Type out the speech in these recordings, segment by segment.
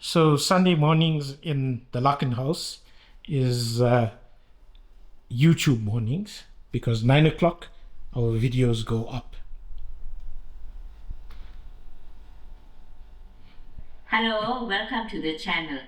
So Sunday mornings in the Larkin house is YouTube mornings because 9 o'clock our videos go up. Hello, welcome to the channel.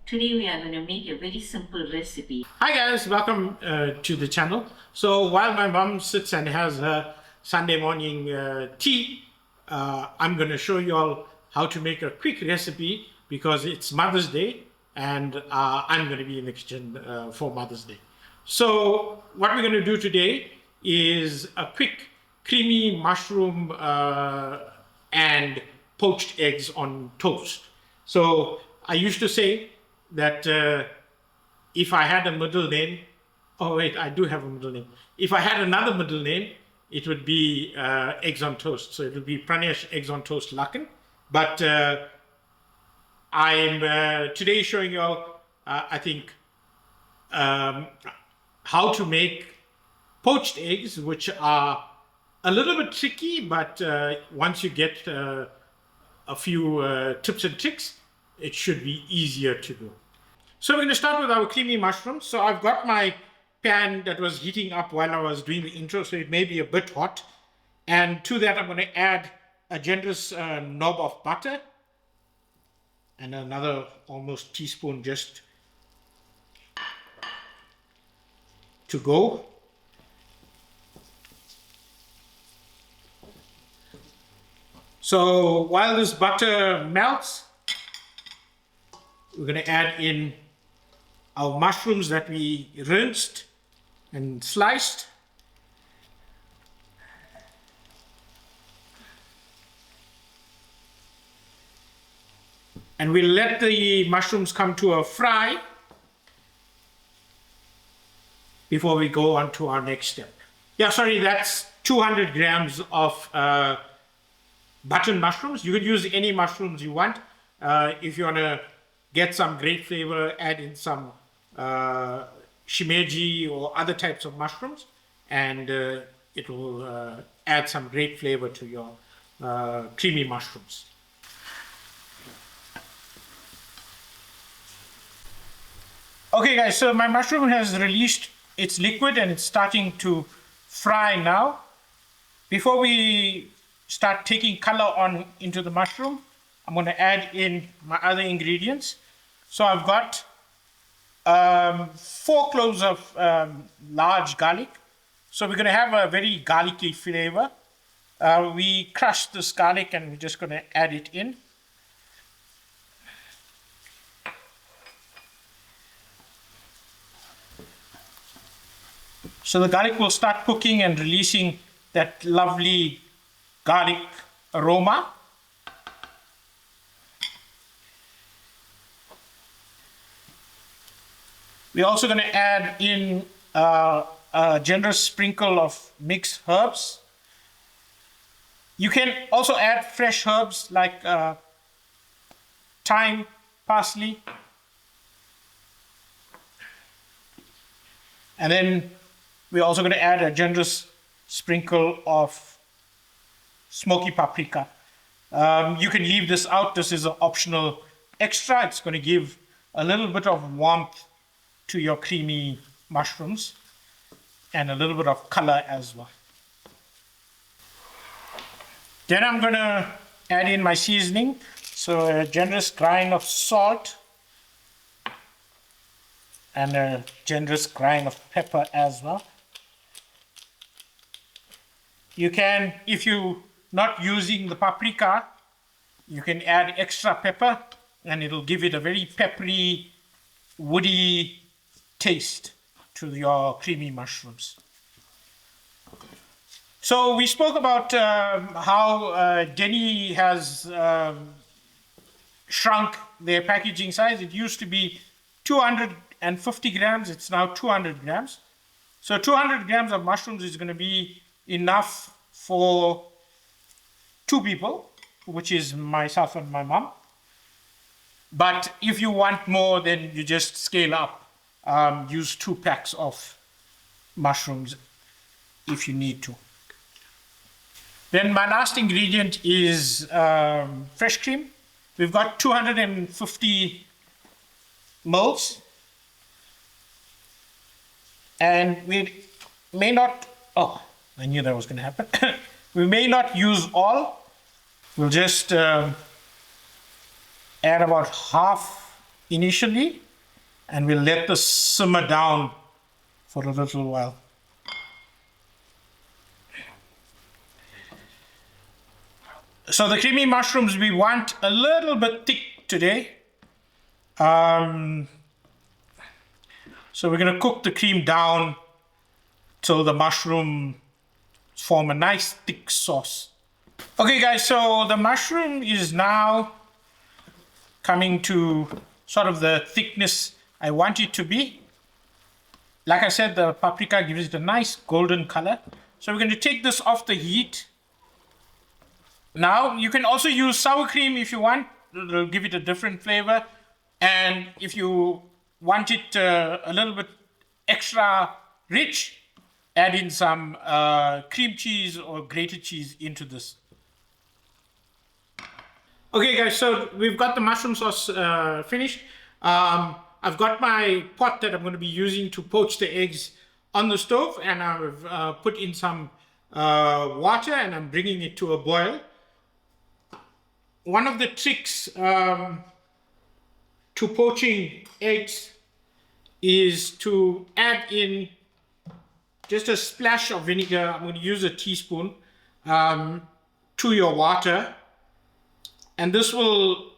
Today we are going to make a very simple recipe. Hi guys, welcome to the channel. So while my mom sits and has her Sunday morning tea, I'm going to show you all how to make a quick recipe because it's Mother's Day and I'm going to be in the kitchen for Mother's Day. So what we're going to do today is a quick creamy mushroom and poached eggs on toast. So I used to say that if I had a middle name, oh wait, I do have a middle name. If I had another middle name, it would be eggs on toast. So it would be Pranesh eggs on toast Larkin. But I'm today showing you all, I think, how to make poached eggs, which are a little bit tricky, but once you get a few tips and tricks, it should be easier to do. So we're going to start with our creamy mushrooms. So I've got my pan that was heating up while I was doing the intro, so it may be a bit hot. And to that, I'm going to add a generous knob of butter and another almost teaspoon just to go. So while this butter melts, we're going to add in our mushrooms that we rinsed and sliced. And we'll let the mushrooms come to a fry before we go on to our next step. Yeah, sorry, that's 200 grams of button mushrooms. You could use any mushrooms you want. If you want to get some great flavor, add in some shimeji or other types of mushrooms, and it will add some great flavor to your creamy mushrooms. Okay guys, so my mushroom has released its liquid and it's starting to fry now. Before we start taking color on into the mushroom, I'm going to add in my other ingredients. So I've got 4 cloves of large garlic. So we're going to have a very garlicky flavor. We crushed this garlic and we're just going to add it in. So the garlic will start cooking and releasing that lovely garlic aroma. We're also going to add in a generous sprinkle of mixed herbs. You can also add fresh herbs like thyme, parsley. And then we're also going to add a generous sprinkle of smoky paprika. You can leave this out. This is an optional extra. It's going to give a little bit of warmth to your creamy mushrooms and a little bit of color as well. Then I'm going to add in my seasoning. So a generous grind of salt and a generous grind of pepper as well. You can, if you're not using the paprika, you can add extra pepper and it'll give it a very peppery, woody taste to your creamy mushrooms. So we spoke about how Denny has shrunk their packaging size. It used to be 250 grams, it's now 200 grams. So 200 grams of mushrooms is going to be enough for 2 people, which is myself and my mom. But if you want more, then you just scale up. Use 2 packs of mushrooms if you need to. Then my last ingredient is fresh cream. We've got 250 mils. And we may not, oh, I knew that was going to happen. We may not use all. We'll just add about half initially, and we'll let this simmer down for a little while. So the creamy mushrooms, we want a little bit thick today. So we're going to cook the cream down till the mushroom form a nice thick sauce. Okay guys, so the mushroom is now coming to sort of the thickness I want it to be. Like I said, the paprika gives it a nice golden color. So we're going to take this off the heat. Now you can also use sour cream if you want. It'll give it a different flavor. And if you want it a little bit extra rich, add in some cream cheese or grated cheese into this. Okay guys, so we've got the mushroom sauce finished. I've got my pot that I'm going to be using to poach the eggs on the stove, and I've put in some water and I'm bringing it to a boil. One of the tricks to poaching eggs is to add in just a splash of vinegar. I'm going to use a teaspoon to your water, and this will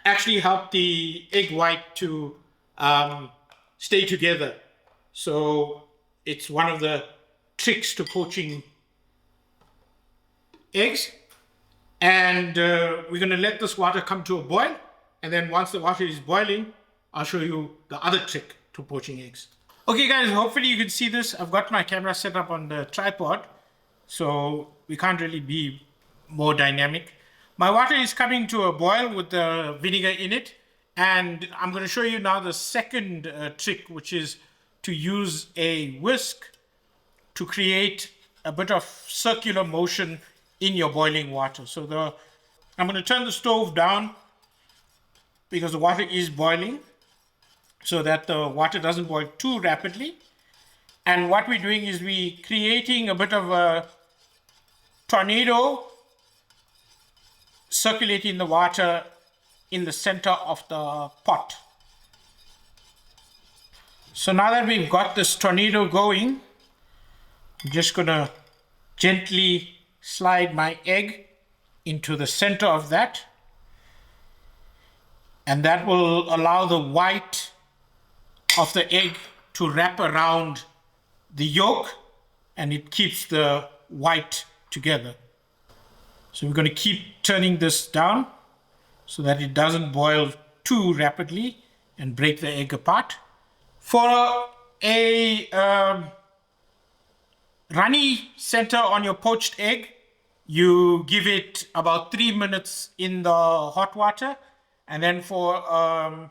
actually help the egg white to stay together. So it's one of the tricks to poaching eggs. And we're going to let this water come to a boil, and then once the water is boiling, I'll show you the other trick to poaching eggs. Okay guys, hopefully you can see this. I've got my camera set up on the tripod, so we can't really be more dynamic. My water is coming to a boil with the vinegar in it, and I'm going to show you now the second trick, which is to use a whisk to create a bit of circular motion in your boiling water. So I'm going to turn the stove down because the water is boiling, so that the water doesn't boil too rapidly. And what we're doing is we're creating a bit of a tornado circulating the water in the center of the pot. So now that we've got this tornado going, I'm just going to gently slide my egg into the center of that, and that will allow the white of the egg to wrap around the yolk, and it keeps the white together. So we're going to keep turning this down so that it doesn't boil too rapidly and break the egg apart. For a runny center on your poached egg, you give it about 3 minutes in the hot water, and then for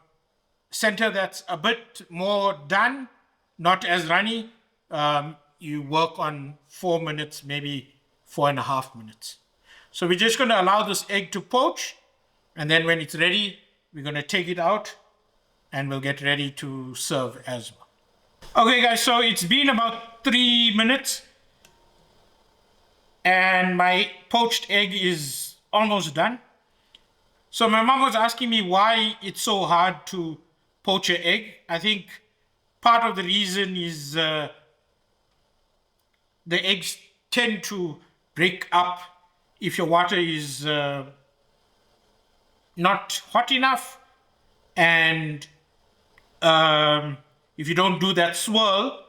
center that's a bit more done, not as runny, you work on 4 minutes, maybe 4.5 minutes. So we're just going to allow this egg to poach, and then when it's ready, we're going to take it out and we'll get ready to serve as well. Okay guys, so it's been about 3 minutes and my poached egg is almost done. So my mom was asking me why it's so hard to poach an egg. I think part of the reason is the eggs tend to break up if your water is not hot enough, and if you don't do that swirl,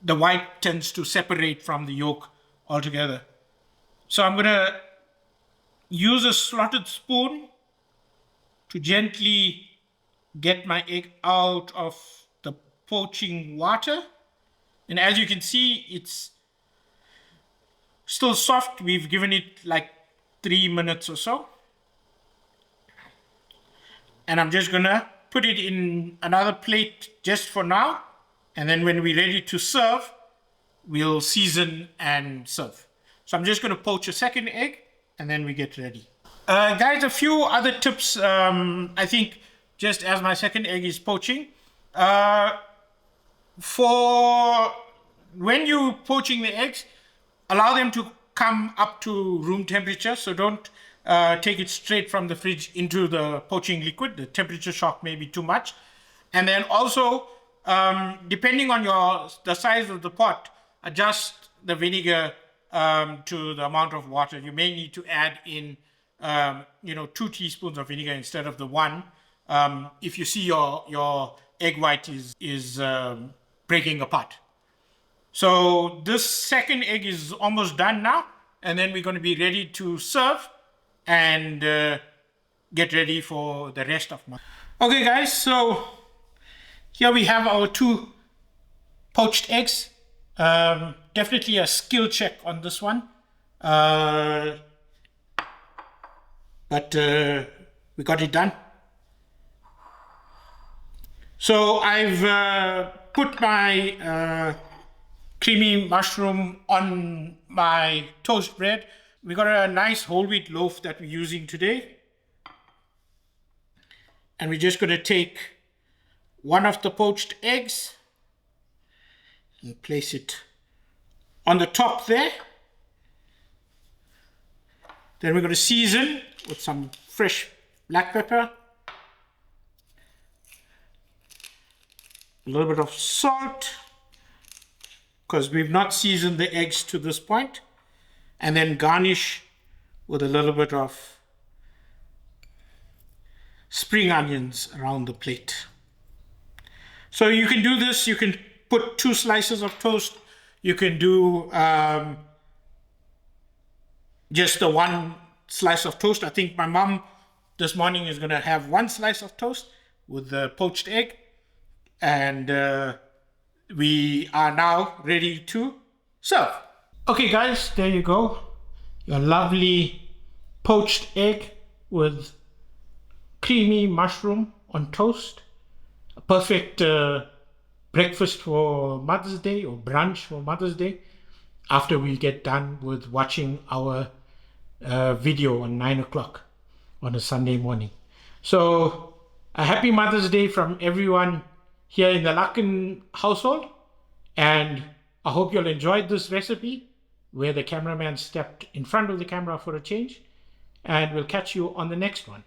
the white tends to separate from the yolk altogether. So I'm going to use a slotted spoon to gently get my egg out of the poaching water. And as you can see, it's still soft. We've given it like 3 minutes or so. And I'm just gonna put it in another plate just for now. And then when we're ready to serve, we'll season and serve. So I'm just gonna poach a second egg and then we get ready. Guys, a few other tips. I think just as my second egg is poaching, for when you poaching the eggs, allow them to come up to room temperature. So don't take it straight from the fridge into the poaching liquid. The temperature shock may be too much. And then also, depending on the size of the pot, adjust the vinegar to the amount of water. You may need to add in 2 teaspoons of vinegar instead of the 1. If you see your egg white is breaking apart. So this second egg is almost done now, and then we're going to be ready to serve and get ready for the rest of my. Okay, guys. So here we have our 2 poached eggs. Definitely a skill check on this one. But we got it done. So I've put my creamy mushroom on my toast bread. We got a nice whole wheat loaf that we're using today. And we're just going to take one of the poached eggs and place it on the top there. Then we're going to season with some fresh black pepper, a little bit of salt, because we've not seasoned the eggs to this point, and then garnish with a little bit of spring onions around the plate. So you can do this, you can put 2 slices of toast, you can do just the 1 slice of toast. I think my mom this morning is going to have 1 slice of toast with the poached egg. And we are now ready to serve. Okay, guys, there you go. Your lovely poached egg with creamy mushroom on toast. A perfect breakfast for Mother's Day or brunch for Mother's Day after we get done with watching our video on 9 o'clock on a Sunday morning. So a happy Mother's Day from everyone here in the Lakan household, and I hope you'll enjoyed this recipe where the cameraman stepped in front of the camera for a change, and we'll catch you on the next one.